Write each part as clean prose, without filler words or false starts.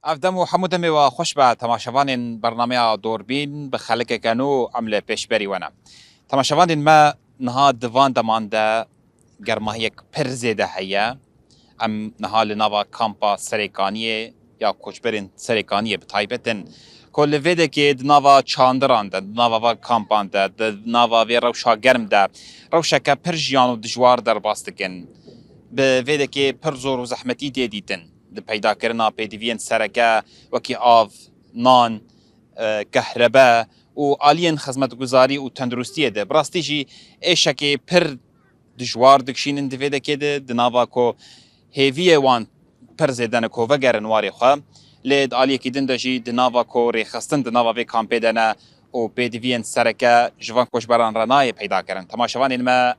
افدم حمودمي وخوش به تماشاوان برنامه دوربین به خلق کنو عمل پیشبری ونه تماشاوان ما نها دوان دمانده گرماهیک پر زیده هیا ام نها لنوا کامپا سریکانیه یا کوچبرین سریکانیه بتایبتن کل ویده که دنوا چاندران ده دنوا کامپان ده دنوا وی روشا گرم ده روشا که پر جیان و دجوار در باستکن به ویده که پر زور و زحمتی دیدیتن د پیدا کرنا پیدوین سرکه وکی آف نان کهرباء و آلین خدمت گزاری و تندرستی ده براستی جی ایشه که پر دجوار دکشینن دویده که ده دناوا کو هیویه وان پر زیدن کو وگرن واری خواه لید آلیه که دن دجی دناوا کو ریخستن دناوا وی کامپی دنه و پیدوین سرکه جوان کشبران رنای پیدا کرن تماشوان اینما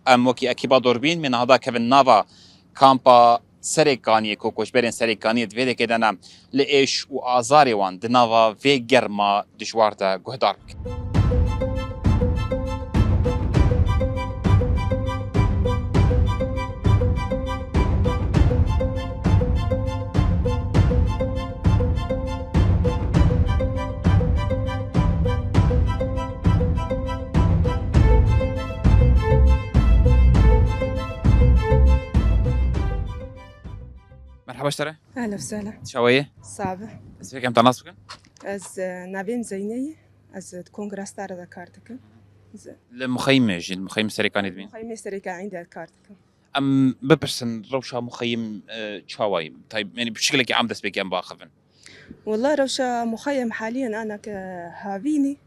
ام وکی اکیبا دوربین من هدا کون ناوا کامپا سریکانی کو کوچبرین سریکانی دویده که دنم لعیش و آزاری وان دناوا وی گرما دشوارتا گهدار بکن. مرحبا اشتري أهلا وسهلا. شوية صعبة. اسمك كم تناس بكن؟ از نبیم زینی از کنگرس داره کارتکم. المخيم المخيم السريكاني دبين خیمی سریکا عندي کارتکم. ام ببرسن روشا مخيم شواي طيب يعني بشكل كي عم دس بك ام باخذن والله روشا مخيم حاليا أنا كهافيني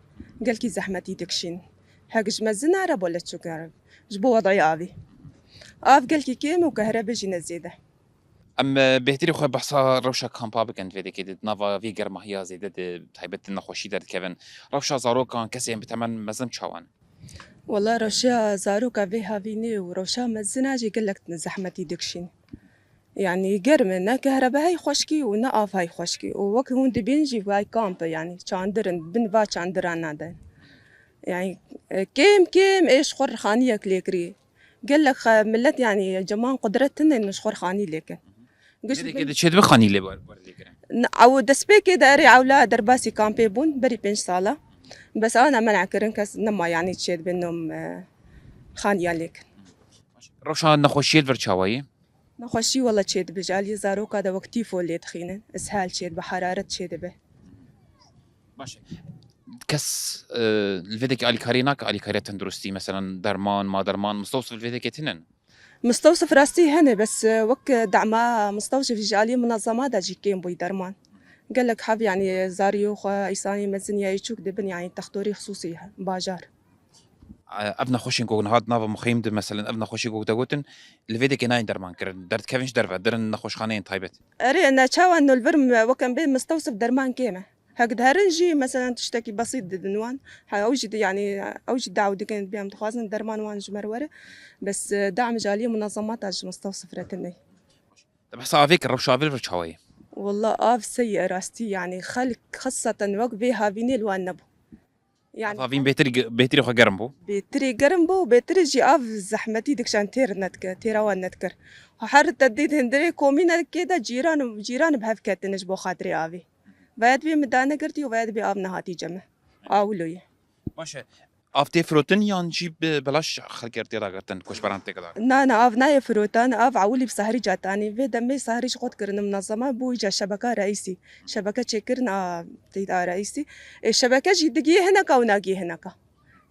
قال كي زحمتي دكشين حقش مزنا عرب ولا شو عرب جبوا وضعي آبي آف قال كي كيم وكهرباء جينا زيادة. ام بهتري خو بحصا روشا كامبا بكن فيدي كده نافا في جرما هي زيدة تايبت نخوشي در كيفن روشا زارو كان كسي بتمن مزم شوان والله روشا زارو كافي هافيني وروشا مزنا جي قال لك زحمتي دكشين يعني قرم نا كهرباء هاي خشكي ونا آف هاي خشكي ووقت هون دبينجي واي كامب يعني شاندرن بن با شاندران نادن يعني كيم ايش خور خانية كليكري قال لك ملت يعني جمان قدرتنا انه شخور خاني لك كده شد بخاني لي بردي كده او دسبي كده اري عولا درباسي كامبي بون بري بنش صالة بس انا منع كرن كاس نما يعني تشيد بينهم خانية لك روشا نخوشي الفرشاوي نخشي والله تشيد بجالي زاروك هذا وقتي فول تخينن اسهال تشيد بحرارة تشيد به ماشي كس الفيديك علي كاريناك علي كاريا تندرستي مثلا درمان ما درمان مستوصف الفيديك تنن مستوصف راستي هنا بس وك دعما مستوصف جالي منظمات دا جيكين بوي درمان قال لك حاب يعني زاريو خا إيساني مزنيا يشوك دبن يعني تختوري خصوصي باجار ابنا خوشين كو نهاد نافا مخيم ده مثلا ابنا خوشي كو داغوتن الفيديك ناين درمان كرن درت كيفنش درفا درن نخوش خانين تايبت أري أنا تشاوى إنه الفرم وكان بين مستوصف درمان كيمة هكذا هرنجي مثلا تشتكي بسيط دنوان أوجد يعني أوجد دعوة دكان بيام تخازن درمان وان جمرورة بس دعم جالية منظمات أج مستوصف رتني طب حسا فيك الروشا فيلفر شوي والله آف سيء راستي يعني خلق خاصة وقت بيها بيني الوانبو يعني فافين بيتري خو قرمبو بيتري قرنبو بيتري جي آف زحمتي دكشان تير نتك تيروان نتكر وحر تديد هندري كومينا كده جيران بهفكات نجبو خاطري آفي بعد بي مدانة قرتي وبعد بي آف نهاتي جمع آولوي ماشي افتي فروتن يان جيب بلاش خلقرتي راغتن كوشبران تقدر نانا آف ناي فروتان آف عولي بسهري جاتاني في دمي سهري شخوت كرن منظمة بويجا شبكة رئيسي شبكة شكرنا تيدا رئيسي الشبكة جي دقي هناك وناقي هناك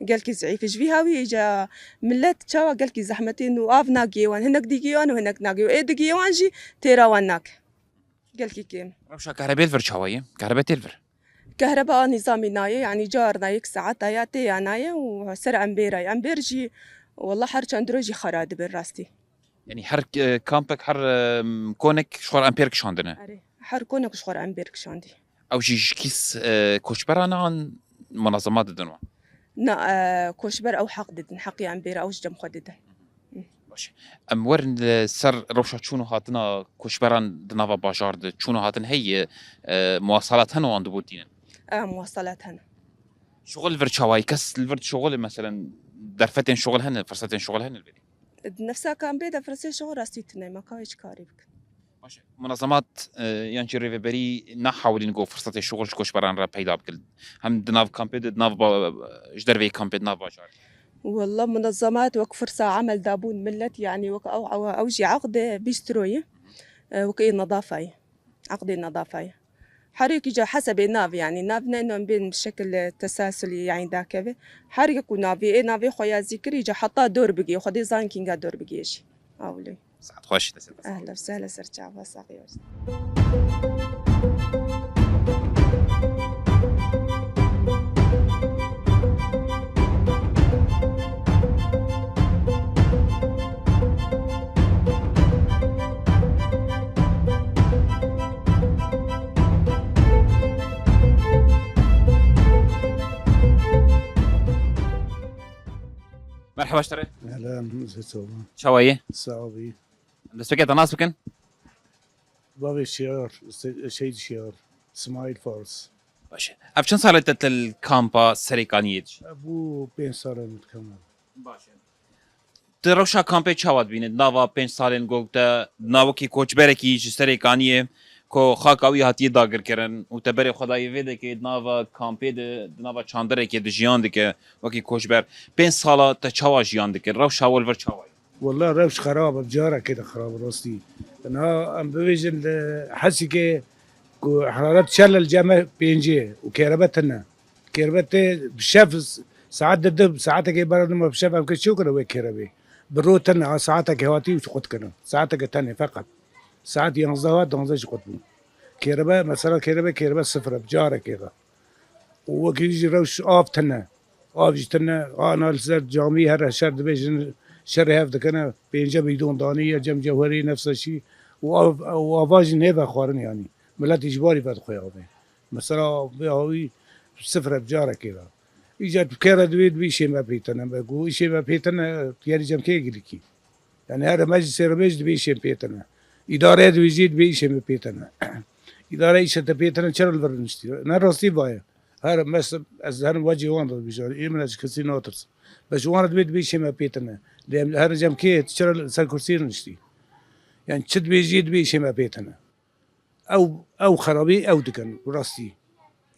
قال كي زعيف فيها ويجا ملات تشاوا قال كي زحمتين وآف ناقيوان هناك دقيوان وهناك ناقيو ايه دقيوان جي تيراوان ناك قال كي كيم روشا كهرباء الفر شوي كهرباء تلفر كهرباء نظامي ناية يعني جار نايك ساعات تاياتي ناية وسر أمبير أمبير جي والله حر اندروجي خراد بالراستي يعني حر كامبك حر كونك شخور امبيرك شاندنا أري حر كونك شخور أمبير كشاندي او جي كيس كوشبران عن منظمات الدنوا نا كوشبر أو حق ددن حقي أمبير أو جم خددن ماشي ام ورن سر روشا شنو هاتنا كوشبران دنافا باشارد شنو هاتن هي مواصلات هنو عند بوتين مواصلات هنا شغل الفر شواي كس الفر شغل مثلا درفتين شغل هن فرصتين شغل هن البدي نفسها كان بيدا فرسي شغل راستي تناي ما كايش كاريبك منظمات يعني ريفبري نحاول نقول فرصة الشغل شكوش بران راب هيدا بكل هم دناف كامبيد دناف جدرفي كامبيد ناف باشار والله منظمات وك فرصة عمل دابون ملت يعني وك أوجي عقدة بيستروي وكي نظافة عقدة نظافة حريق جا حسب الناف يعني ناف نينو بين بشكل تسلسلي يعني داكبه حريق ونافي إيه نافي خويا ذكري جا حطا دور بقي خدي زان كينجا دور بقيش أولي ساعات خوش أهلا وسهلا سرجع وساقي مرحبا اشتري اهلا زيتوبا شوية صعبي دسبكت ناس بكن بابي الشيار شيد شيار اسماعيل فارس باشه افشن صارت الكامبا سريكانيج ابو بين صار متكمل باشه تروشا كامبا چاواد بین ناوا 5 سالن گوتا ناوکی کوچ برکی سريكانيه کو خاکاوی هاتی داگر کرن و تبری خدای ویده که ناوا کامپی ده ناوا چاندره که دجیان ده که وکی کوچ بر 5 سالا تا چاوا جیان ده که روشا ولور چاوای والله روش خراب بجاره كده خراب راستي انا ام بويجن حسي كي حرارات شل الجامع بينجي وكهربتنا كهربت بشاف ساعات دب ساعات كي برد ما بشاف ام كشو كده وكهربي بروتنا ساعات هواتي وشقط كده ساعات تاني فقط ساعات ينزوات دونزش قطبو كهرباء مثلا كهرباء صفر بجاره كده وكيجي روش آفتنا آفتنا أنا السر جامعي هر شهر دبيجن شهر هفته كنا بينجا بدون دانية جم جوهري نفس الشيء وآفاجن هذا خارن يعني ملات إجباري فات خيابه مثلا بهاوي صفر بجاره كده إجت كهرباء دويد بيشي ما بيتنا بقول إشي ما بيتنا يعني جم كيجلكي يعني هذا مجلس ربيج بيشي بيتنا إدارة دويجيد بيشي ما بيتنا إدارة إيش تبيتنا شر البرنشتي نرستي بايا هذا مثلا از هر وجه وان بيجار إيمن از كسي نوترس بس وان بيت بيشي ما بيتنا لأن هر جم كي شر سر كرسي نشتي يعني شد بيجيد بيشي ما بيتنا أو خرابي أو دكان رستي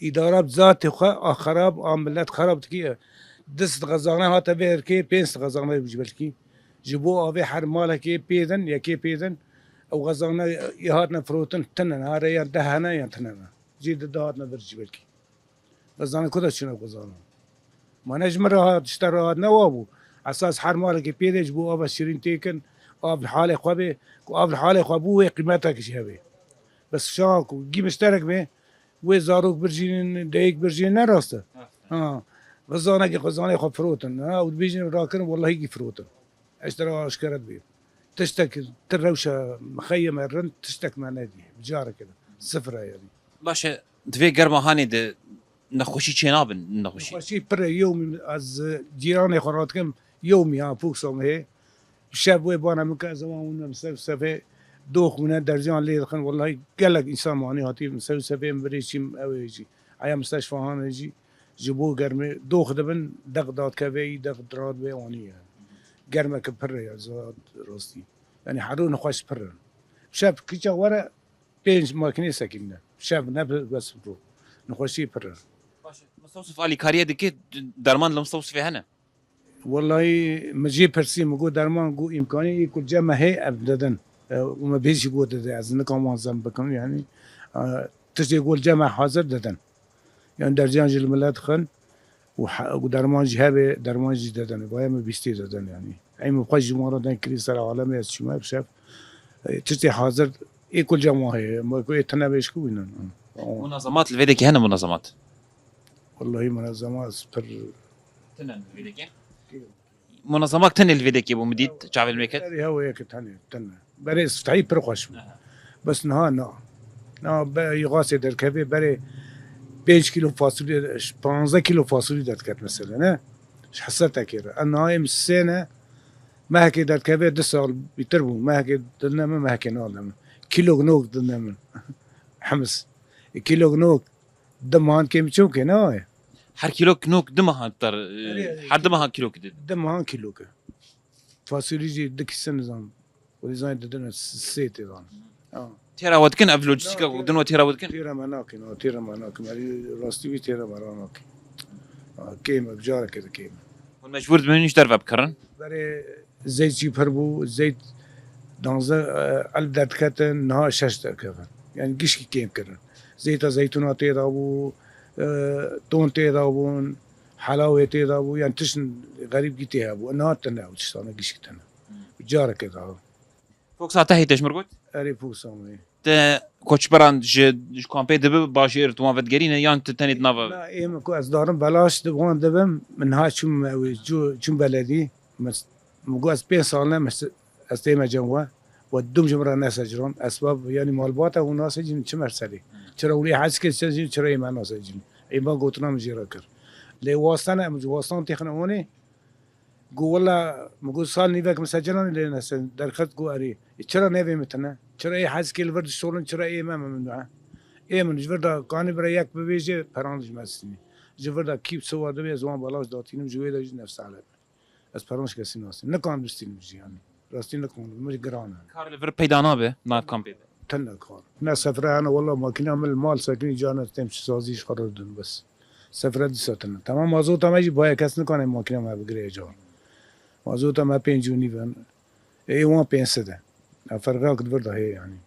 إدارة بذات خراب عملات خراب تكي دست غزانا هاتا بير كي بينس غزانا بيجبلكي جبوه أبي حر مالك بيدن يا كي بيدن او غزانا يهاتنا فروتن تنن هذا يردهنا ينتننا جيد دهاتنا برجبلكي غزانا كذا شنو غزانا ما نجمرها تشترى نوابو اساس حر مالك بيدج بو ابا شيرين تيكن اب الحاله خوبه اب الحاله خوبو قيمتك شي بس شاك وجي مشترك به وزاروك برجين دايك برجين نراسته غزانا خو فروتن وبيجي راكن والله يجي فروتن اشترى اشكرت بيه تشتك تروشة مخيمة الرن تشتك مع نادي بجارة كده صفرة يعني باشه دوی گرما هانی ده نخوشی چه نابن نخوشی بر يومي از جيراني خراتكم يومي ها فوق صوم هي شاب ويبانا من كذا زمان مسوي دوخ من الدرجان اللي دخل والله قال لك انسان ماني هاتي مسوي مريشيم او يجي عيا مستشفى هان يجي جيبوه قرمي دوخ دبن دق داد كبي دق دراد بي وانيه قرمه كبر يا زاد راستي يعني حرون خوش برن شاب كيجا ورا بينج ما كنيسه كنا شاب نبل بس برو نخوشي برن باشه مستوصف علي كاريه دكي درمان لمستوصف هنا والله مجي برسي مقول درمان قو امكاني يكون جمع هي ابدا وما بيجي يقول ده از نكم منظم بكم يعني تجي يقول جمع حاضر ددن يعني درجان جل ملات خن ودرمان جهابه درمان جددن بايا ما بيستي ددن يعني اي مبقاش جمهور دان كريسة العالمية شما بشاف تجي حاضر اي كل جماعة ما يكون يتنابيش كوينا منظمات الفيديكي هنا منظمات والله منظمات سبر تنن الفيديكي منظمات تن الفيديكي ابو مديد شعب الميكت هو هيك تنه بري ستعي برقش بس نها يغاسي دركبي بري 5 كيلو فاصوليا 15 كيلو فاصوليا دركت مثلا نه حسيتها كده انا هاي السنه ما هكي دركبي دسال بيتربو ما هكي دلنا ما هكي نال كيلو جنوك دلنا حمص كيلو جنوك دمان كم شو كنا هر كيلو كنوك دمها تر حد دمها كيلو كده دمان كيلو ك فاصوليا ديك السنه زان ولزاين ددنا سيتي زان تيرا ودكن اف لوجستيكا ودن وتيرا ودكن تيرا مناكن يعني راستي بي تيرا مراناكن كيما بجارة كده كيما والمجبور منيش درفا بكرن برای زیت چی پر بو زیت 12,000 درد کردن نه 6 درد کردن یعنی گیش کی کم کردن زیت زیتونات تیرا بو تون تیرا بون حلاوه تیرا بو یعنی تشن غریب گیتی ها بو نه تنه و تشتانه گیش کی تنه جاره کده فوق ساعته هي تشمرقوت اری پوسامی ت كوتش بران ج كومبي دب باشير تو مافت جرينا يان تاني نافا لا ایم کو از دارم بلاش دبون دبم منها چون بلدی مگو از 5 ساله از تیم جنوا و دوم جمره ناس اجرون اسباب يعني مالباتا و ناس جن چمر سري چرا ولي حس که چرا ایمان ناس جن ایمان گوتنا مجرا کر لی واسطه واسطه تخنوني گو والله مگو سال نيفك مسجلون اللي ناس در خد گو اري چرا نيفي متنا چرا اي حس که الورد شغلن چرا ایمان ممنوعه ایمان جوردا کانی برای یک بویژه پرانج مسنی جوردا کیپ سو دبی زمان بالاش داتینم جویدا نفس على از پرانش کسی ناس نکان بستیم جیانی راستي نكون مش قرانا كار ليفر بيدانا به ناف كومبي تنا كار ناس سفرة أنا والله ما كنا من المال ساكنين جانا تمشي سازيش خردن بس سفرة دي ساتنا تمام مازوتا ما يجي بايا كاس نكون ما كنا ما بقري جان مازوتا ما بينجوني فن اي وان بينسده فرقاك دبرده هي يعني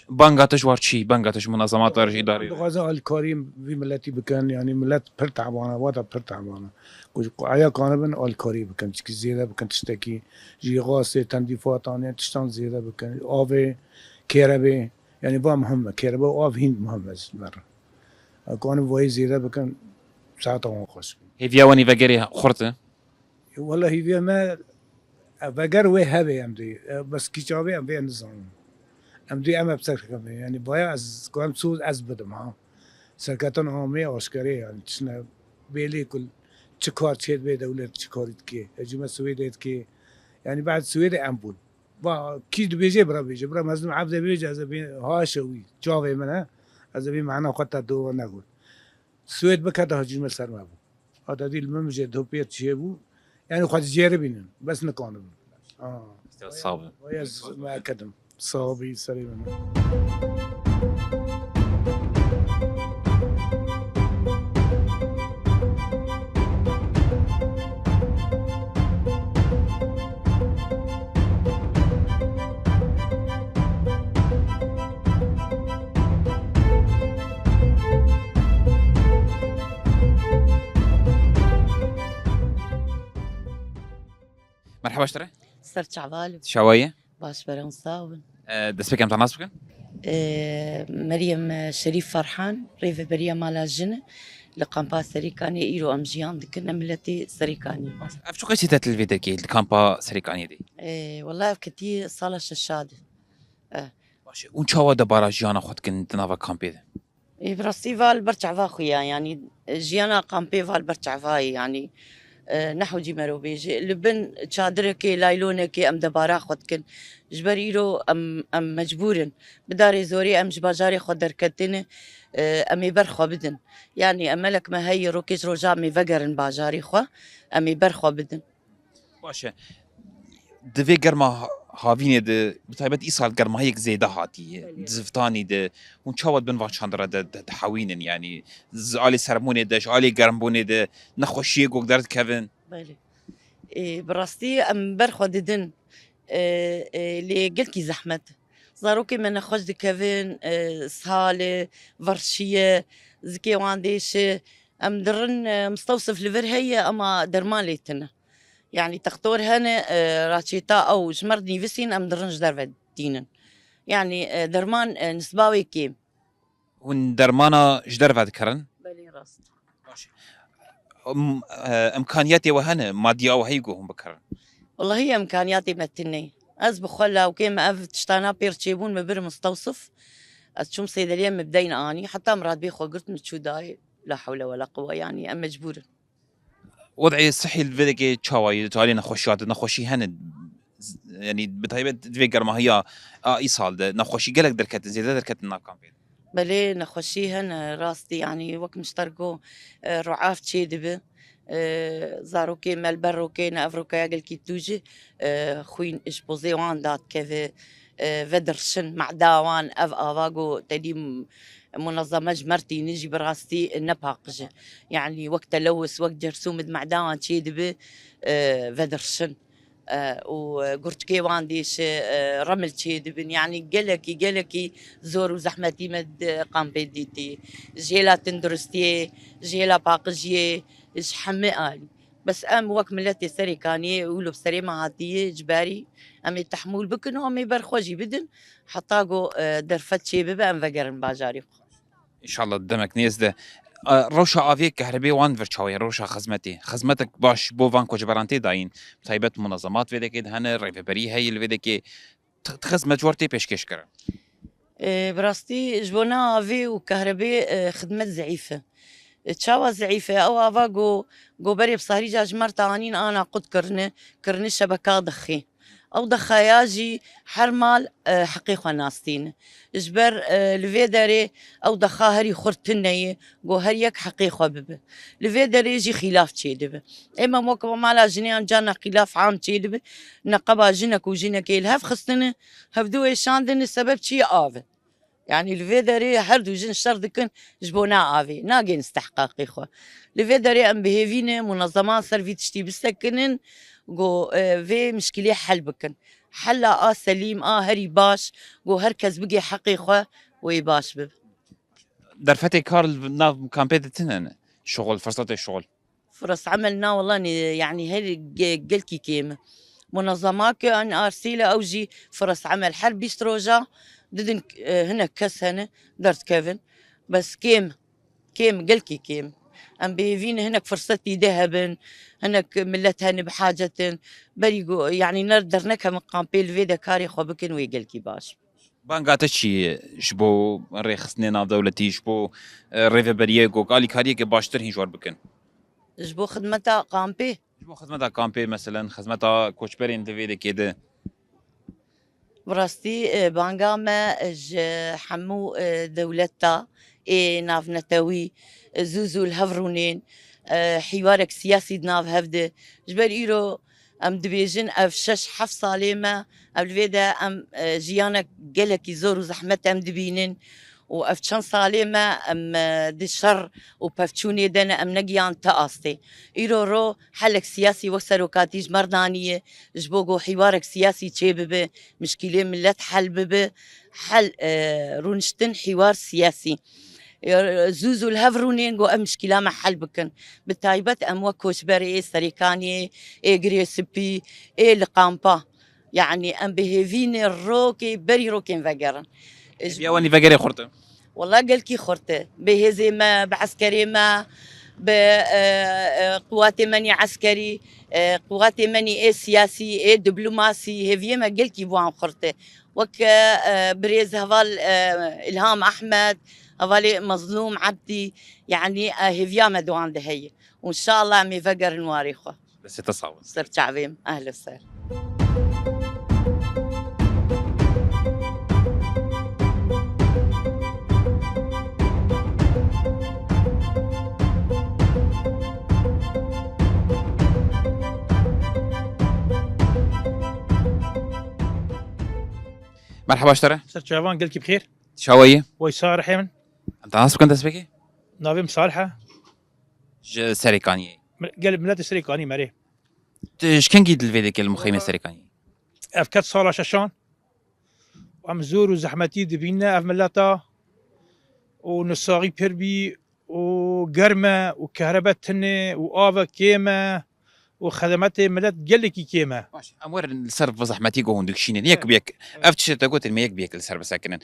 بانغاتش وارشي بانغاتش منظمات غير اداريه غازا الكريم في ملتي بكان يعني ملت برتعبانه ودا برتعبانه كوج عيا كانبن الكريم بكان زياده بكان تشتكي جي غاسه تنظيفات يعني تشتان زياده بكان اوفي كيربي يعني با مهمه كيربي اوف هند مهمه مره كان فوي زياده بكان ساعه ونقص هي فيا وني فاجري خرطه والله هي ما فجر وي هبي امدي بس كيشابي ام بين نظام امدی ام بسرکم یعنی باید از کام سوز از بدم ها سرکتان عامی آشکاری یعنی چنه بیلی کل چه کار چید به دولت چه کارید که اجماع سویدت که یعنی بعد سوید ام بود با کی دو بیجه برا مزنم عبد بیجه از بین هاشوی جاوی منه از بین معنا خطه دو نگود سوید بکرده هجوم سر ما بود هذا دي الممجد دو بيت شيبو يعني خد جيربين بس نكون صعب ويز ما كدم صابي سليم مرحبا اشتري صرت شعبالب شوايه باش برنصاون دسبك ام تناسبك مريم شريف فرحان ريفة بريا مالا جنة لقامبا سريكاني إيرو أمجيان دكنا ملتي سريكاني شو قيسي تلفيدر كي الكامبا سريكاني دي والله كتير صالة ششادة ماشي وان شاوا دبارا جيانا خد كنت نافا كامبي ده براسي فال برتع فاخويا يعني جيانا قامبي فال برتع فاي يعني نحو جي مرو بيجي لبن تشادرك لايلونك ام دبارا خدكن جبريرو ام مجبورن بداري زوري ام جباجاري خدر كتن امي برخو بدن يعني املك ما هي روكيج رجع مي فقرن باجاري خو امي برخو بدن باشه دفي گرما هاوینه ده بتایبت ایسال گرما هيك زيده هاتي زفتاني ده ون چاوت بن واچاندرا ده حوینن يعني زالي سرمونه ده جالي گرمبونه ده نخوشيه گوگ درد كيفن بالي براستي ام برخو ددن اللي قلتي زحمت زاروكي من خوش دي كيفن سهالة فرشية زكي وانديش ام درن مستوصف لفر هي اما درمان ليتنا يعني تختور هنا راتشيتا او جمردني فيسين ام درنج درفد دينن يعني درمان نسباوي كيم ون درمانا جدر فاد كرن بالي راست ماشي امكانياتي وهنا ماديه او هيجو هم بكرن والله هي امكانياتي متني از بخلا وكيما اف تشتانا بيرتشيبون مبر مستوصف اتشوم صيدليه مبدين اني حتى مراد بيخو قلت متشو داي لا حول ولا قوه يعني ام مجبوره وضعي الصحي الفيديكي تشاوي تعالي نخوشيات نخوشي هن يعني بتهيبت دفي گرما هي ايصال ده نخوشي قالك دركت زياده دركت ناكام بلي نخوشيهن راستي يعني وقت مشتركو رعاف تشيدبه زاروكي مالبروكي نافروكا قلكي توجي خوين اشبوزي وان دات كيف فدرشن مع داوان اف افاغو تدي منظمة جمرتي نجي براستي نباقج يعني وقت لوس وقت جرسوم مع داوان تشيدبي فدرشن وقرت كيوان ديش رمل تشيدبن يعني قلكي زور وزحمتي مد قامبي ديتي جيلا تندرستي جيلا باقجيه إيش حمي آلي بس أم وك ملتي سري كاني يقولوا بسري معاتية إجباري أم يتحمل بكن وأم يبرخوجي بدن حطاقو درفت شي ببا أم فقرن باجاري ان شاء الله قدامك نيز ده روشا افيك كهربي وان فرشاوي روشا خزمتك باش بو فانكو جبرانتي داين طيبت منظمات في دكيد هنا ريفبري هي اللي دكي تخزمت جورتي بيشكش كره براستي جبونا في وكهربي خدمت ضعيفة تشاوى زعيفة أو أفا جو بري بصهري جاج مرتانين أنا قد كرني شبكة ضخي أو ضخاياجي حرمال حقيقة ناستين جبر الفيدري أو ضخاهري خرتنية جو هريك حقيقة بب الفيدري جي خلاف تشيدب إما موكب مالا جنيان جانا خلاف عام تشيدب نقبا جنك وجنك الهف خصنا هفدو شاندن السبب شي آف يعني الفيدري هردو جن شردكن جبونا آفي ناقين استحقاق إخوة الفيدري أم بهيفينة منظمات سرفي تشتي بسكنن جو في مشكلة حل بكن حلا سليم هري باش جو هركز بقي حقيقة ويباش بب درفتي كارل ناف كامبيتتن شغل فرصة الشغل فرص عملنا والله يعني هري قلكي كيم منظمات كان أرسيلة أوجي فرص عمل حربي ستروجا ددن هنا كس هنا درت كيفن بس كيم قلكي كيم أم بيفين هناك فرصتي ذهبا هناك ملتها بحاجة بريقو يعني نقدر نكها من قامبيل فيدا كاري خوبكن ويقلكي باش بانقاتشي شبو ريخ سنين دولتي شبو ريفبريغو قالي كاريك باشتر هين جوار بكن جبو خدمتا قامبي شبو خدمتا كامبي مثلا خدمتا كوشبرين دفيدي كده براستي بانقا ما حمو دولتا ناف نتاوي زوزو الهفرونين حوارك سياسي ناف هفده جبر إيرو أم دبيجن أف شش حف صاليمة الفيدا أم جيانك قلكي زور وزحمت أم دبينن وأفتشان صاليمة أم دي شر وبفتشوني دانا أم نقيان تقاستي إيرو رو حلك سياسي وكسرو كاتيج مردانية جبوغو حوارك سياسي تشيببه مشكلة ملت حل ببه حل رونشتن حوار سياسي زوزو الهفرونين جو مشكلة مع حل بكن بالتايبت أم وكوش بري سريكاني غريسبي القامبا يعني أم بهيفين الروكي بري روكين فقرن يواني فقري خورته والله قلكي خورته بهزي ما بعسكري ما بقوات مني عسكري قوات مني سياسي دبلوماسي هذي ما قلكي بوان خورته وك بريز هفال إلهام أحمد هفالي مظلوم عبدي يعني هذي ما دوان دهي وإن شاء الله عم يفقر نواريخه بس تصاوب صرت شعبيم أهلا وسهلا مرحبا اشترى سر شعبان قلت بخير شاوية ويسار حيمن انت ناس كنت اسبكي نافي مصالحة سريكانية قلب ملات السريكاني مري شكن قيد الفيديك المخيمة السريكانية أفكت صالة شاشان وعم زور وزحمتي دبينا أف ملاتا ونصاغي بيربي وقرمة وكهرباء تنة وآفا كيمة وخدمات ملات قلكي كيمة امور السرب زحمتي جوهن دكشينين يك بيك افتش تقول الميك بيك السرب ساكنين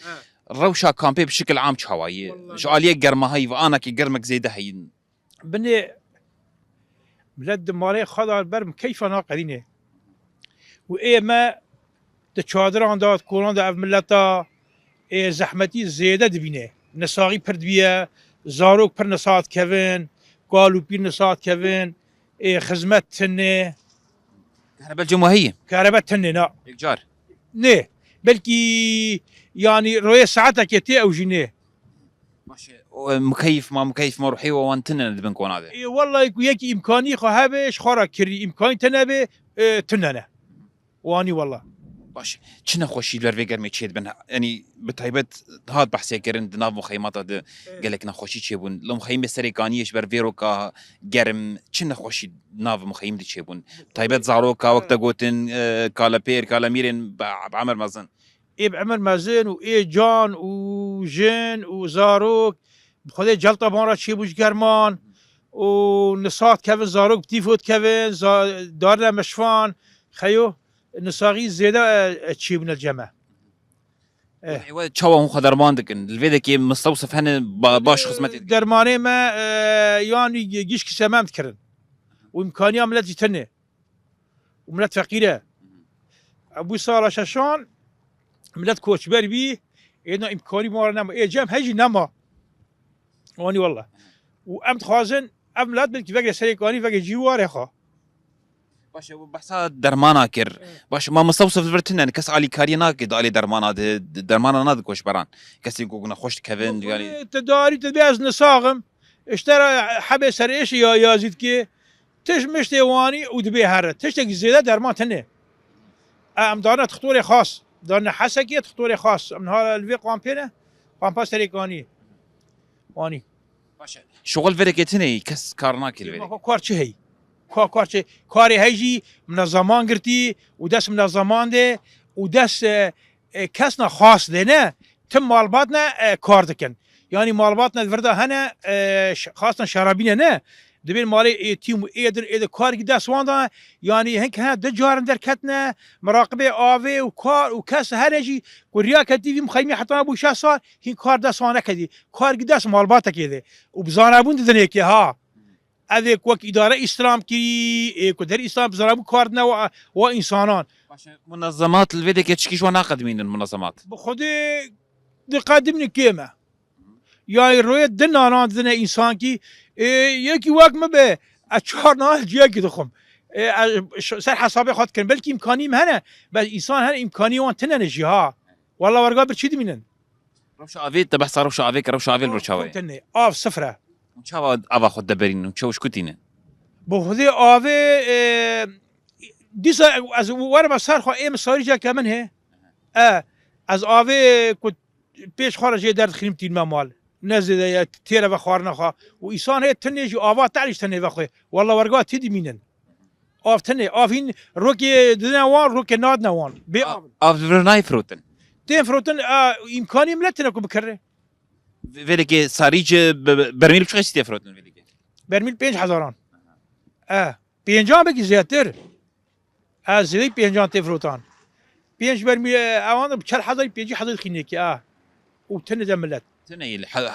روشا كامبي بشكل عام شواي شو عليك قرمه هاي وانا كي قرمك زي ده هي بني ملاد مالي خضر برم كيف ناقدينه وإيه ما تشادران داد كولان دا ملتا إيه زحمتي زيادة دبينه نساقي بردبيه زاروك پر نسات كفن قالوا بير نسات كفن إيه خدمت تنه كهرباء الجمهورية كهرباء تنه نا إيجار نه بلكي يعني رؤية ساعتك يتي أو جنيه باشه مكيف ما روحي وان تنن دبن كون هذا اي والله يكي امكاني خو هبش خورا كري امكاني تنبه تننه واني والله باشه چنه خوشي لر ويگر مي تشيد بن يعني بتايبت هاد بحثي كرن دناف مخيمات هاد قالك نخوشي تشيبون لو مخيم سريكانيش بر فيروكا گرم چنه خوشي ناف مخيم دي تشيبون تايبت زاروكا وقت قوتن كالا بير كالا ميرن بعمر مازن اي بعمر مازن واي جان وجن وزاروك بخذي جلطه بان تشيبوش گرمان ونصات كيفن زاروك بتيفوت كيفن دارنا مشفان خيو نساغي زيادة تشيبنا الجمع ايوا تشاوا هون خدرمان دكن الفيدك مستوصف هن باش خدمتي درماني ما يعني جيش كسامام تكرن وامكانيه ملات جتنه وملات فقيره ابو صالح شاشان ملات كوتش بربي انه امكاني مورنا اي جام هجي نما واني والله وامت خازن املات بنك فقر سريكاني فقر جوار خا باش بحثا درمانا كر باش ما مستوصف الفرتنن كاس علي كارينا كد علي درمانا ناد كوش بران كاس يقولنا خوش كيفن يعني تداري تبيز نصاغم اشترى حبه سريش يا زيد كي تش مشتي واني ودبي هر تشتك زياده درمان تنه ام دارنا تخطوري خاص دارنا حسكي تخطوري خاص من هذا الفي قامبينه قام سريكاني واني باش شغل فريكتني كاس كارناك الفيدك كوارتش هي كاري هيجي من الزمان قرتي وداس من الزمان ده وداس كاسنا خاص لنا تم مالباتنا كاردكن يعني مالباتنا الفردا هنا خاصة شرابينا نه دبين مالي تيم ايدر كار داس واندا يعني هنك ها دجار دركتنا مراقبه اوي وكار وكاس هرجي كوريا كتيفي مخيمي حتى ابو شاسا هي كار داس وانا كدي كار داس مالباتا كده وبزانابون دنيك ها هذيك وك إدارة إسلام كي كدر إسلام بزرابو كاردنا وإنسانان منظمات الفيديك تشكيش وناقد من المنظمات بخدي قادمني كيما يعني رؤية دنا أنا دنا إنسان كي يكي واق ما به أشارنا جياكي دخم سر حسابي خاط كن بلكي إمكاني مهنا بس إنسان هنا إمكاني وان تنا نجيها والله ورقا برشيد منن روش أفيد تبحث روش أفيك روش أفيد برشاوي تني آف صفرة شاوا أبا خد دبرين وشوش كتينه بخدي آوي ديسا از ور مسار خو ایم ساریجا کمن هه از آوي كنت پیش خارج درد خیمتی مال نزد تیره و خارنا خو و ایسان هه تنیج آوا تعلیش تنی و خو والله ورگا تیدی مینن آف تنی آفین روکی دنوان روکی ناد نوان بی آف ورنای فروتن تیم فروتن امکانی ملتنا کو بکره ویلکی ساریج برمیل بچه چیزی فروتن ویلکی برمیل 5000 50 بگی زیادتر از زیادی 50 تفروتان 5 برمیل اوان ب 4000 5000 خینکی وتنه ملت تنه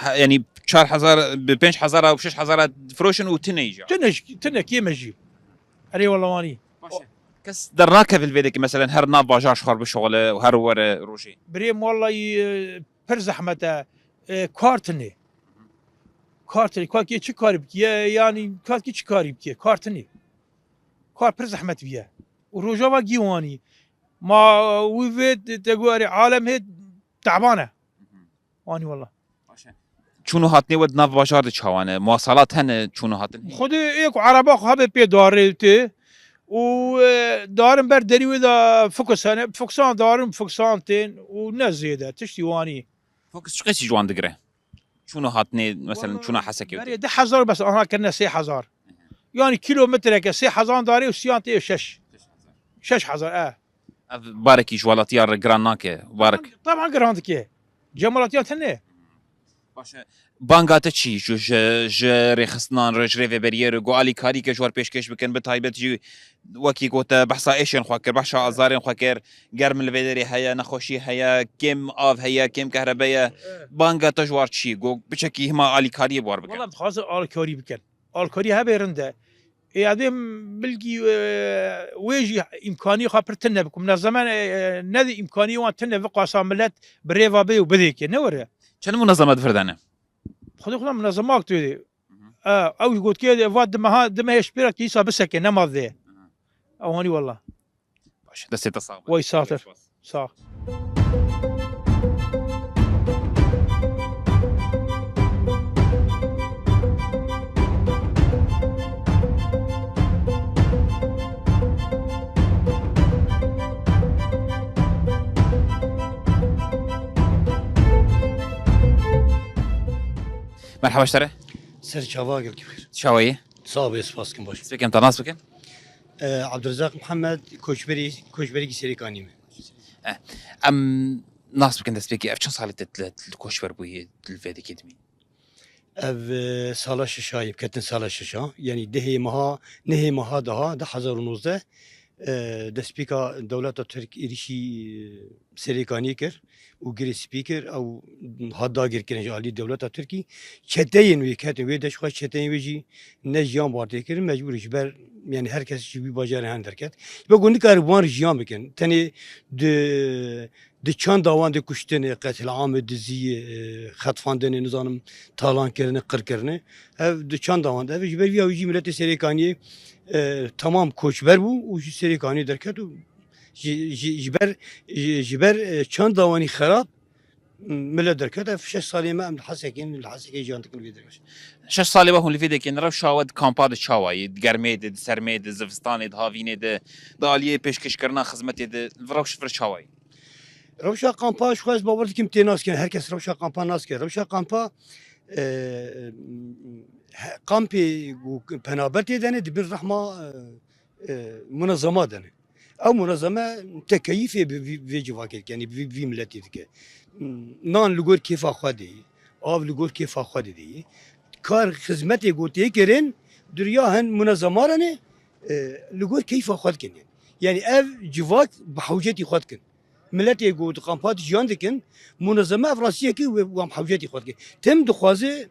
يعني 4000 ب 5000 او 6000 فروشن وتنه يجي تنه كيما جي اري والله واني كس درناك في الفيديك مثلا هرنا باجاش خرب الشغل وهر ور روشي بريم والله پر زحمته كارتني كارتني چه کاری بکی يعني كارتني چه کاری بکی كارتني كار پر زحمت بيه وروجا جيواني ما ويفيد تقولي عالم هي تعبانه واني والله چونو هاتني ود ناف باشار چوانه مواصلات هن چونو هاتن خودي ايك عربه خو بي دارته و دارم بر دري ودا فوكسانه فوكسان دارم فوكسانتين ونزيده تشتي واني فوكس شقيتي جوان دقره شنو هاتني مثلا شنو حسكي يعني 10000 بس انا كنا 6000 يعني كيلومتر 6000 داري وسيانتي 6000 بارك جوالاتيار جراناك بارك طبعا جراندك جمالاتيار تنه بانگات چی جو رخصنان رجري برير قالي كاري كجوار پیشکش بکن بتایبت جی وکی گوت بحثا ایشن خواکر بحثا ازارن خواکر گرم الفيدري هيا نخوشي هيا كم آف هيا كم كهرباء بانگات جوار چی گو بچکی هما علی کاری بوار بکن والله بخاص علی کاری بکن علی کاری ها برنده یادم بلگی ویجی امکانی خا پرتنه بکم من زمان ندی امکانی وان تنه بقاسم ملت بريفا بي وبذيك نوره چن منظمات فردانه خذ منظمات تودي او يقول كده فاد دم هي شبيره كيسا بسك نما ذي اواني والله باش دسي تصاوب وي ساتر صح مرحبا اشتري سر شواقل كبير شاوية صابي سباسكن باش سبيكن تناس بكن عبد الرزاق محمد كوشبري سيريكاني ام ناس بكن دسبيكي اف چند سالي تلكوشبر بوي الفيدي كدمي اف سالا ششايب كتن سالا ششا يعني نهي مها ده 2019 دسبيكا دولة ترك إيرشي سيريكاني كر وغير سبيكر او هادا غير كن علي دولة تركي çeteyin ve ketin ve deş xoş çeteyin ve ji ne jiyan barde kir mecbur işber yani herkes işi bir bacarı han derket ve günlük karban jiyan bikin tani de çan davan de kuştene katil am dizi xatfandene nizanım talan kerine qır kerine ev de çan davan ev işber ya ji milleti serikani tamam koçber bu o serikani derket جبر چند دوانی خراب ملت درکت فش سالی ما ام حسکین الحسکی جانت کل بیدرش 6 سالي وهم الفيديو كن رو شاود كامباد شاوي گرميد سرميد زفستان هاوينيد داليه پیشکش کرنا خدمت وروش فر شاوي روشا قامپا شخص باور kim تناس کن هر کس روشا قامپا ناس کن روشا قامپا قامپی پنابرتی دنه دبیر رحمه منظمه دنه او منظمه تكيفه في جواكل يعني في ملتي ديك نان لغور كيف اخدي او لغور كيف اخدي كار خدمتي قوتي كرين درياهن منظمه راني لغور كيف اخدكن يعني اف جواك بحوجتي خدكن ملتي قوت قامبات جاندكن منظمه فرنسيه كي وبحوجتي خدكن تم دخوازه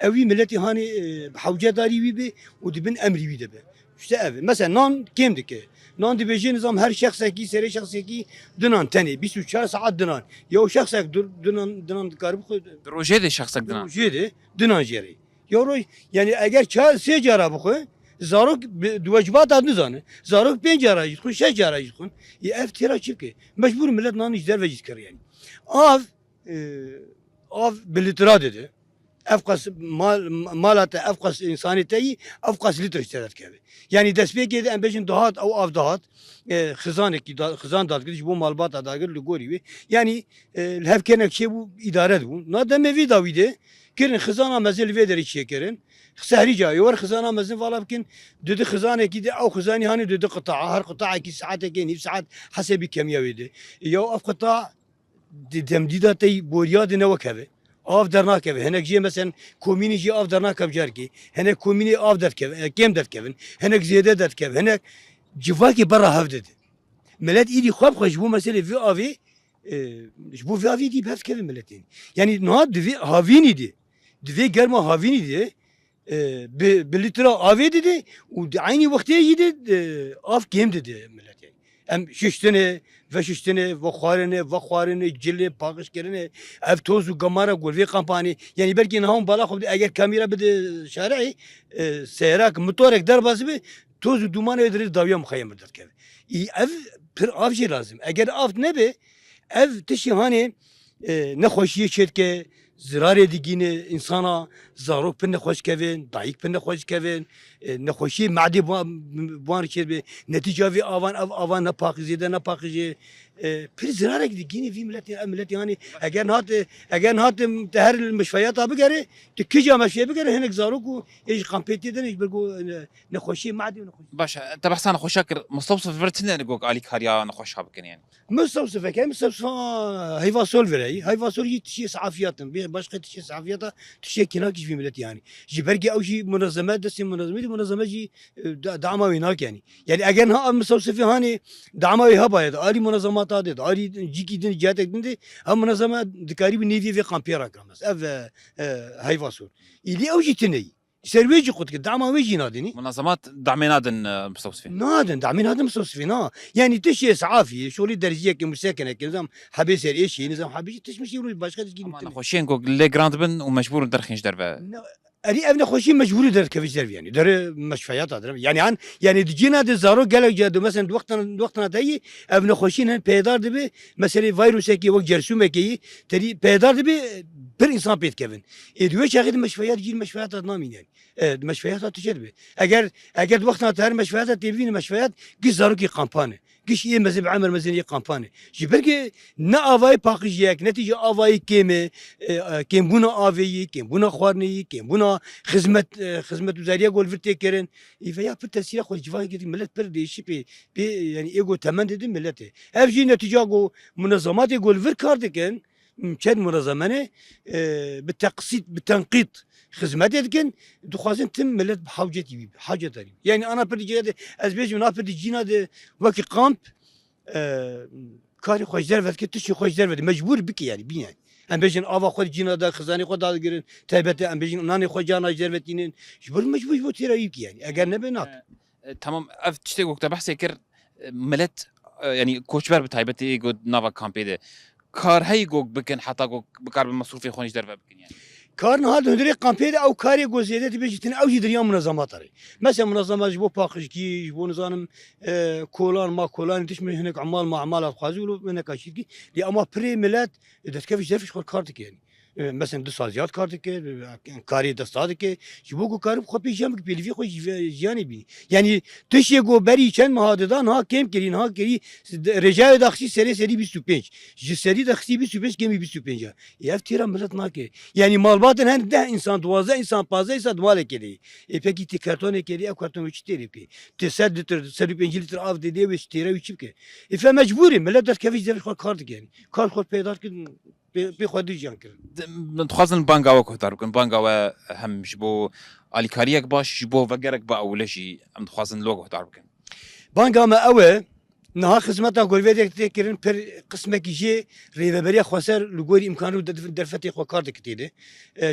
اوي ملتي هاني بحوجه داري بي ودبن امري بي دبه işte mesela non kimdi ki? Non dibeci nizam her şahsa ki seri şahsa ki dinan tani 24 saat dinan. Ya o şahsa dinan karib روجي دي شخصك دنا jedi dinan jeri. Ya yani eğer çay se cara bu zarok duvacbat ad nizanı. Zarok 5 cara yıkın 6 cara yıkın. Ya ev tira çıkı. Mecbur millet nan izler ve jiskar yani. Av bilitira dedi. افقس مالته افقس انسانيتي افقس لتر اشترت كذا يعني دسبيك اذا ام بيجن دهات او اف دهات خزان دات قديش بو مالبات اداغر لغوري يعني الهف كانك شيء بو اداره بو نادم في داويده كرن خزانه مزل فيدر شي كرن سهري جاي ور خزانه مزل والله يمكن دد خزانه كده او خزاني هاني دد قطاع هر قطاع كي ساعات كي ساعات حسب كميه ده يو اف قطاع تمديداتي بورياد نوكبه آف در ناکه هنگ جی مثلا کومینی جی آف در ناکه جارکی هنگ کومینی آف در که کم در که هنگ زیاده در که هنگ جواکی برا هفته ده ملت ایدی خواب خوش بو مثلا وی آوی بو وی آوی دی بهف که ملتین یعنی نه دوی هاوینی دی دوی گرم هاوینی دی بلیترا آوی دی و عینی وقتی یده آف کم دی ملت yani ام ششتنه ve şiştene ve xwarine cille paqış kerine ev tozu gamara golvi kampanya yani belki nahum bala xub eğer kamera bide şar'i seyrak motorek derbası bi tozu duman edir davya muhayyem der kev ev bir avcı lazım eğer av ne be ev tişi hani ne xoşiye çetke zarar edigine insana zarok penne xoş kevin dayık penne xoş kevin ne xoşi madi buan çebe netice vi avan ne pakizide ne pakizi bir zarar edigine vi millet yani eğer nahat her المشفيات abi gere tkica meşye gere henek zarok iş kampetiden iş bergo ne xoşi madi ne xoş باشا تبع انا خوشاكر مستوصف فرتنا نقول عليك خاريا انا خوش هابكن يعني مستوصف كم مستوصف هيفا سول فري هيفا سول تشي صحفياتن başka tişe safiyata tişe kina kiş millet yani. Jibergi او جي منظمات دسي منظمه جي دعموي هناك يعني. يعني اجن ها مستوصفي هاني دعموي هبا اري منظمات هذه اري جيكي دين جاتك دين هم منظمه دكاري بنيفي في كامبيرا كامس اف هيفا سول اللي او جي تني سرويجي قلت دعموي جي نادني منظمات دعمينادن مستوصفين نادن دعمين هذا مستوصفين يعني تشي اسعافي شغلي درجيه كمساكنه كنظام حبيس ايش نظام حبيش تشمشي يقولوا باشا تجي انا خوشين نقول لي جراند بن ومجبور ندرخنش دربه اري ابن خوشي مجبور در كيفاش در يعني در مشفيات در يعني عن يعني دجينا دي زارو قال جادو مثلا وقتنا تاي ابن خوشين بيدار دبي مثلا فيروس كي وقت جرثومه كي تري بيدار دبي bir insan pet kevin. Diyor ki meşfiyat gir meşfiyat adnamin yani. Meşfiyat atışır be. Eğer vaktna ter meşfiyat tevin meşfiyat ki zaruk ki kampanya. قش إيه مزب عمر مزنية قامباني جبرك نا آفاي باقيجيك نتيجة آفاي كيمة كيم بونا آفي كيم بونا خوارني كيم بونا خدمة وزارية قول فرتي كرن فيا بالتسير خو جفاي كده ملت برديش بي يعني إيجو تمن دي ملته هفجي نتيجة قو منظمات قول فر كاردكن كان منظمة بالتقسيط بالتنقيط خدمات كان دخوازن تم ملت بحاجتي حاجة تاني يعني أنا بدي أزبيج ونا بدي جينا وقت قامب كاري خوش درفت كتشي خوش درفت مجبور بك يعني بين يعني ام بيجن آوا خود جينا دا خزاني خود دا گرن تایبت ام بيجن نانی خود جانا درفتینن جبر مجبور بو تیرایی کی يعني اگر نبنات تمام اف تشتي وقت بحث كر ملت يعني كوشبر بتايبتي جود نافا كامبيده كار هي جوك بكن حتى جوك بكار بالمصروف خونش درفه بكن يعني كارن هذا هندري قامبيدا او كاري جوزيده تبيجتن او جدريان منظمات ري مثلا منظمات جبو باقشكي جبو نظام كولان ما كولان تشمل هناك عمال ما عمال خازولو هناك اشكي دي اما بري ملات دتكفش درفش خور كارتك يعني مثلا دو سازيات كارتك كاري دستادك جبو كارب خبي جامك بيلفي خو جاني بي يعني تشي جو بري چن مهاددان ها كم كرين ها كري رجاء داخشي سري 25 جي سري داخشي 25 كمي 25 يفتيرا ملت ناكي يعني مالباتن هن ده انسان 12 انسان 15 انسان دوale كري peki ti kartone كري او karton 3 تري بي تسد لتر 25 لتر اف دي و تيرا 3 بك فمجبوري ملت داش كيفش درف خو كارت يعني كار خو بيدار كن بخودی جان کرد. نتخوازن بانگاوا کهتر بکن بانگاوا هم جبو آلیکاریک باش جبو وگرک با اولشی هم نتخوازن لوگو کهتر بکن. بانگا ما اوه نها خدمتا گلویدک تکرین پر قسمه کیجی ریوبری خسر لگوری امکانو درفتی خو کارد کتیده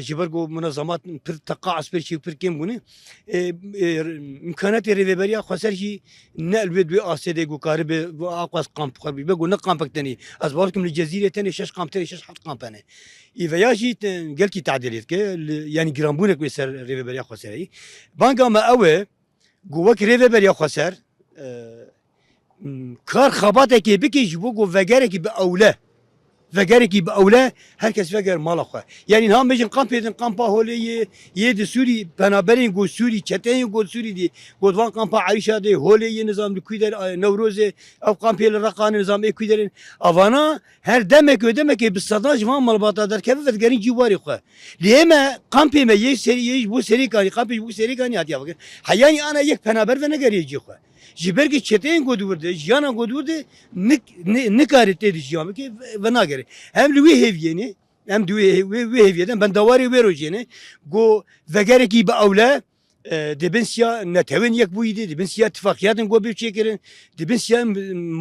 جبرگو منظمات پر تقاعس پر شی پر کم گونه امکانات ریوبری خسر جی نقل بدوی آسیده گو کاری به آقاس قامپ خبی بگو نه قامپ تنی از بالکم الجزیره تنی شش قامپ تنی شش حد قامپ نه ایویاجی قال کی تعدیلیت که یعنی گرامبونه کوی سر ریوبری خسری بانگا ما اوه گوک ریوبری خسر کار خباته که بکی جبو گو وگره کی به اوله وگره کی به اوله herkes وگر مال خو یعنی هم بجن قامپیدن قامپا هولی یه سوری بنابراین گو سوری چتین گو سوری دی گودوان قامپا عایشه دی هولی نظام کویدر نوروز او قامپیل رقان نظام کویدرین اوانا her demek ödemek ki biz sadaj van malbata der kefe vegering civarı خو لیما قامپی me ye seri bu seri kani قامپی bu seri kani hat yapık hayani ana yek penaber ve ne gerici خو جبرگی چتین گودورده جانا گودورده نکارت دیدی جامه که و نگره هم لوی هیوینه هم دوی هیویدن ben davari verojene go vegere ki be avla dibin siya netevin yek buydu dibin siya ittifakiyatın go bir çekirin dibin siya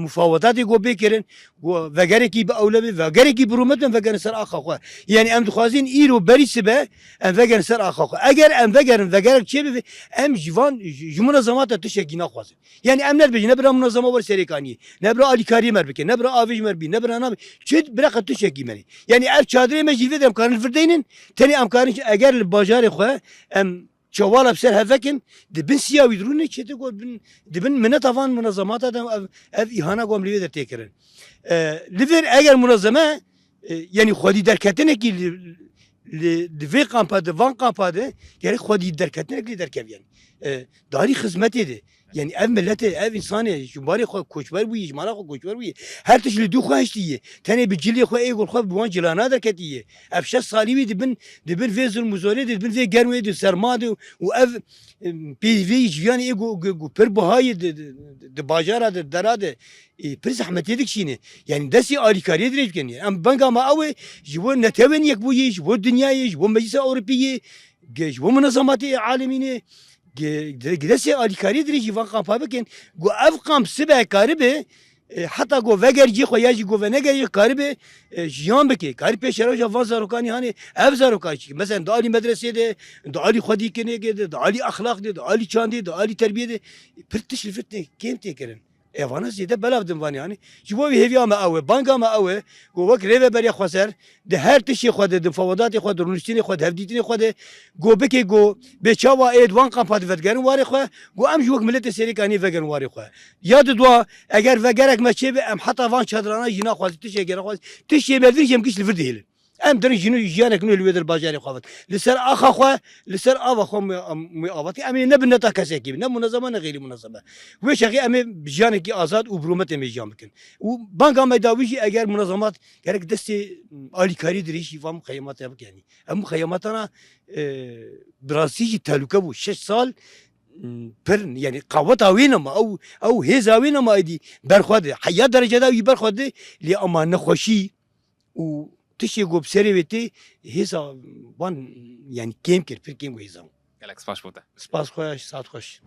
mufavadatı go bekirin go vegere ki be avla vegere ki burumetin vegere ser akha yani em dukhazin iro berisi be em vegere ser akha eğer em vegere çebi em jivan jumuna zamata tişekina khazin yani emler bejine bir munazama var serikani ne bir alikari merbike ne bir avic merbi ne bir ana çet bırak tişekimeni yani ev çadırı mecilvedem karın firdeynin teni am karın eğer bajarı xwe em çavala bser hevekim dibin siya widrune çete go dibin mene tavan munazamata ev ihana gomliye de tekirin liver eğer munazama yani xwedî derketine ki li kampada van kampada gerek xwedî derketine ki derkeviyen dari hizmetiydi yani ev millete ev insanı jumari xwe koçber bu ijmara xwe koçber bu her tişli du xweş diye tane bir cili xwe egol xwe bu cilana derketiye ev şes salivi dibin vezul muzore dibin ve germe de sermade u ev PV yani ego per bahayı de bajara de darade per zahmet yedik şini yani desi alikariye direken yani am banga ma ave jibo neteven yek bu yiş bu dünyayı jibo meclisi Avrupiye jibo münazamati alemine gidesi alikariye direk jivan kampa beken go ev kamp sibe karibe hatta go vegerci koyaji go ve negeri karibe jiyan beke kari peşera javan zarokani hani ev zarokani mesela dali medresede dali khadi kene gede dali ahlak de dali çandi dali terbiye de pırtış lifetne kim tekerin evana zide belavdım van yani jibo heviya ma ave banka ma ave go vak reve beri khwaser de her tişi khwade de favadat khwade runistini khwade hevditini khwade go beke go beçava edvan kampat vedgerin wari khwa go am jok millet serikani vegen wari khwa yad dua eğer vegerek meçebe em hatta van çadrana yina khwade tişe gere khwade tişe beldir jem kiş livir değil ام درن جنو جیانه کنو الوی در بازار خوابت لسر آخا خو لسر آوا خو می آواتی امی نه بنتا کسی کی نه منظمه نه غیر منظمه و شقی امی جیانه کی آزاد و برومت امی جام بکن و بانک مداویجی اگر منظمات گرک دست عالی کاری دریشی فهم خیامات یاب کنی ام خیاماتنا براسیجی تعلقه بو 6 سال پر يعني قوت وينما او هيزا وينما ايدي برخواد حيا درجه دا برخواد لي اما نخوشي و تشي جو بسري بيتي هيزا وان يعني كيم كير في كيم هيزا گلک سپاس بوده. سپاس خوش ساعت خوش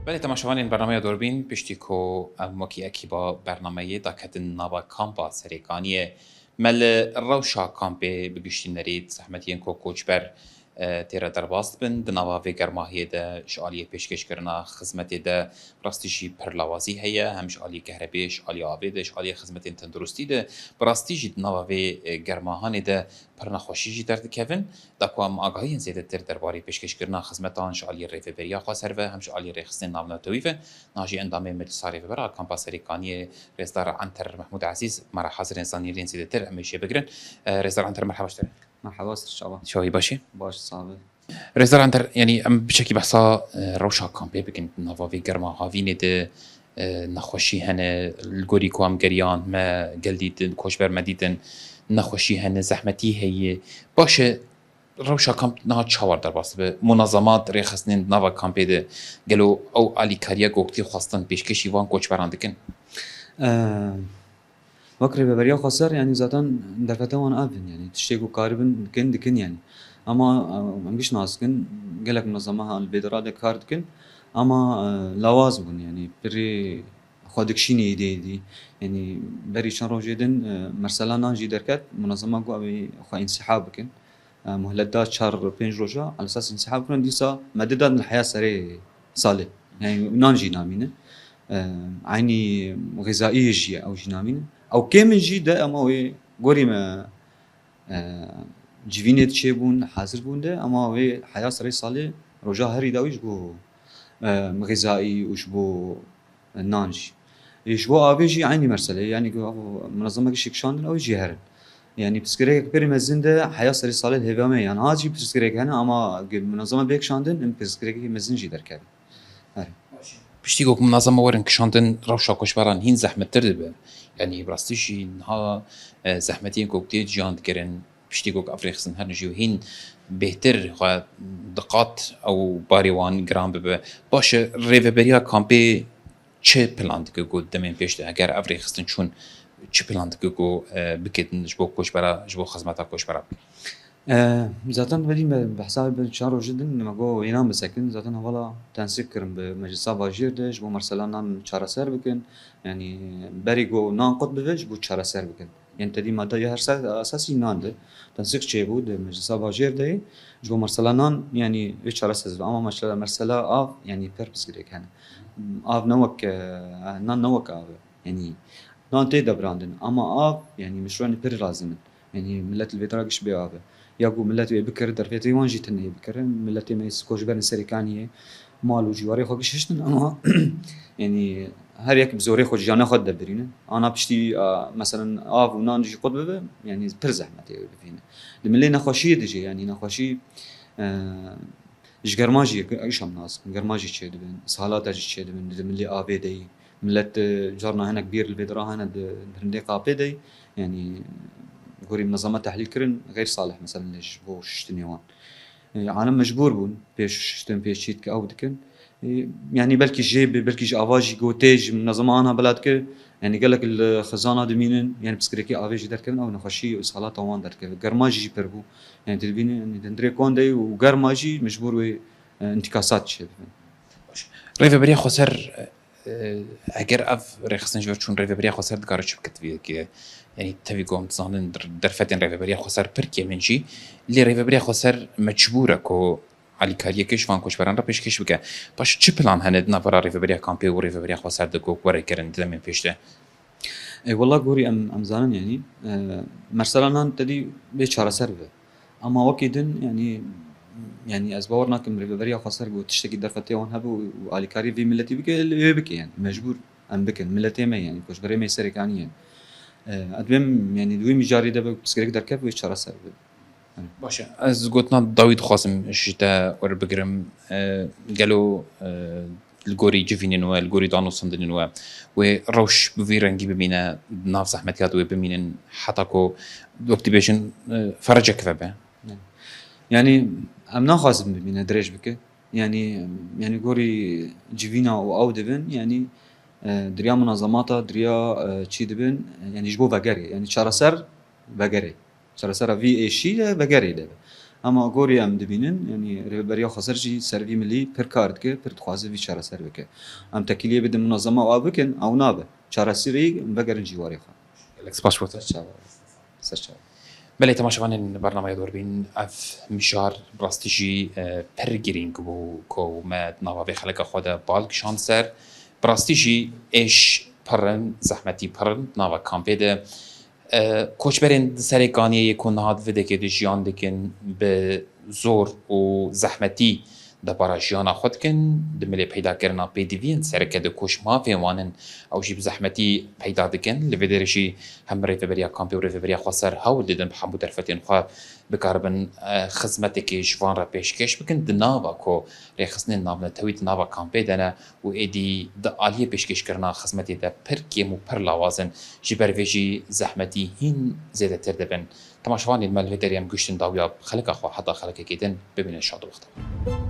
بله تماشاوان برنامه دوربین پشتی کو مکی اکی با برنامه دا کدن نوا کامپا سریکانی مل روشا کامپی بگشتی نرید زحمتین کو کوچبر تیرا درباست بن دنوا و گرماهی ده شعالی پیشکش کرنا خدمت ده براستیجی پرلوازی هیا هم شعالی کهربی شعالی آبی ده شعالی خدمت تندرستی ده براستیجی دنوا و گرماهان ده پرنخوشیجی درد کفن دکوام آگاهی زیاده تر درباره پیشکش کرنا خدمتان شعالی ریف بریا خاصر و هم شعالی ریخستن نامناتوی و ناجی اندام مجلساری برا کامپا سریکانی رزدار عنتر محمود عزیز مرا حاضر انسانی لین زیاده تر امیشه بگرن رزدار عنتر مرحبا شتر مرحبا ان شاء الله شوی باشی باش صعبه رزدار عنتر يعني ام بشكل بحصا روشا كامبي بكن نوافي جرما هافيني ده نخوشي هنا الجوري كوام جريان ما جلديد كوشبر مديدن نخوشي هنا زحمتي هي باشه روشا كامب نها تشاور در باس به منظمات رخصنين نوافا كامبي ده قالوا او علي كاريا قوقتي خاصة بيشكشي وان كوشبر عندكن وكري ببريا خسر يعني ذاتا دكتوان ابن يعني تشتيقو قاربن دكن يعني اما مش ناسكن قالك منظمها البيدراد كاردكن اما لوازم يعني بري خودكشيني دي يعني بري شان روجيدن مرسلانا جي دركات منظمه قو ابي خو انسحابكن مهلتات شهر 5 روجا على اساس انسحابكن ديسا مدد الحياه سري صالح يعني نانجي نامينه عيني غذائيه جي او جنامينه او كم جي ده اما وي غوري ما جيفينيت شيبون حاضر بونده اما وي حياه سري صالح روجا هري داويش بو غذائي وش بو نانجي ايش بو ابيجي عيني مرسله يعني منظمه شيكشان او جهر يعني بسكريك بري مزنده حياه سري صالح هبامه يعني هاجي بسكريك هنا اما منظمه بيك شاندن ام بسكريك مزنجي دركه بشتيقو منظمة ورن كشاندن روشا كوشبران هين زحمت تردبه يعني براستيجي نها زحمتين كوكتير جاند كرن بشتيقو افريقسن هر نجيو هين بهتر دقات او باریوان گرام ببه باشه ریوبریا کامپی چه پلان دکه گو دمین پیشته اگر افريقسن چون چه پلان دکه گو بکتن جبو کوشبرا جبو خدمتا کوشبرا ذاتا بدي بحساب شهر جدا لما جو ينام بسكن ذاتا هوالا تنسكر بمجلس باجير دش بو مرسلان شهر سر بكن يعني بري جو نانقط بفج بو شهر سر بكن يعني تدي ما ده هر اساسي ناند تنسك شيء بود مجلس باجير ده جو مرسلان يعني شهر سر اما مشلا مرسلا اف يعني بيربس كده كان اف نوك نان نوك يعني نان تيدا براندن اما اف يعني مشروع بير لازم يعني ملت الفيتراقش بيابه ياقو ملتي بكر درفيتي وان جيت اني بكر ملتي ما يسكوش بين سريكانيه مالو جواري خو بششتن اما يعني هر يك بزوري خو جانا خد دبرينه انا بشتي مثلا اف ونانجي قطبه يعني برزحمتي فينا لملي نخوشي دجي يعني نخوشي جرماجي ايش هم ناس جرماجي تشد بين سهالات تشد بين ملي ابي دي ملت جارنا هنا كبير البدرا هنا درندي قابي دي يعني غوري منظمات تحليل كرن غير صالح مثلا ليش بو شتنيوان عالم مجبور بون بيش شتن بيش شيت كاو دكن يعني بلكي جيب بلكي جي افاجي جوتيج منظمه انا بلاد كر يعني قال لك الخزانه دمينن يعني بسكريكي افاجي دركن او نخشي صالات وان دركن غرماجي بربو يعني تلبين يعني دندري كوندي وغرماجي مجبور وي انتكاسات شي ریوبریا خسر اگر اف رخصن جو چون ریوبریا خسر دکار چپ کتوی که يعني تبي قوم تصانن درفتن ريفبريا خسر بركي منجي اللي ريفبريا خسر مجبورة كو على كاريه كش فان كوش بران ربش كش بكا باش تشي بلان هند نفر ريفبريا كامبي وريفبريا خسر دكو وري كرن دمن فيشته اي والله گوری ام زانن يعني مرسلا نان تدي بيشارة سربه اما وكيدن يعني از باور ناكم ريفريا خسر قو تشتكي درفتي وان هبو واليكاري في ملتي بك يعني مجبور ام بكن ملتي ما يعني كوش بري ما يسرك يعني ادوم يعني دوي مجاري دبا بسكريك دركب بيشارة سربه باشه از گوتنا داوید خواستم جتا ور بگرم قالوا الجوري جيفينين و الجوري دانو صندنين و روش بفيرنجي بمينا ناف زحمتيات و بمينن حتى كو وقت بيشن فرجة كفبه يعني ام ناخذ من دريج بك يعني جوري جيفينا او دبن يعني دريا منظماتا دريا تشي دبن يعني جبو فاجاري يعني شارسر فاجاري شارسر في اي شي فاجاري ده اما جوري ام دبينن يعني بريا خسرجي سيرفي ملي بير كارد كه بير تخوازي في شارسر بك ام تكليه بد منظمه او بكن او نابه شارسري فاجاري جواري خا الاكسباش وتر بله تماشاوان برنامه دوربین اف مشار براستیجی پرگیرینگ بو کو ما نوا به خلق خود بالک شانسر براستیجی اش پرن زحمتی پرن نوا کامپیده کوچبرین سرکانی یکون هاد وده که دجیان دکن به زور و زحمتی دبارا جیانا خود کن دملی پیدا کرنا پیدوین سرکه ده کوش ما فیوانن او جیب زحمتی پیدا دکن لودرشی هم ریفبریا کامپی و ریفبریا خسر هاول دیدن بحمو درفتین خواه بکاربن خدمتی که جوان را پیشکش بکن دناوا کو ریخصنین ناونا توید ناوا کامپی دنه و ایدی ده آلیه پیشکش کرنا خدمتی ده پر کیم و پر لاوازن جبر ویجی زحمتی هین زیده تر دبن تماشوانی المال ودریم گشتن داویا خلق خواه حتی خلق کیدن ببینن شاد وقتا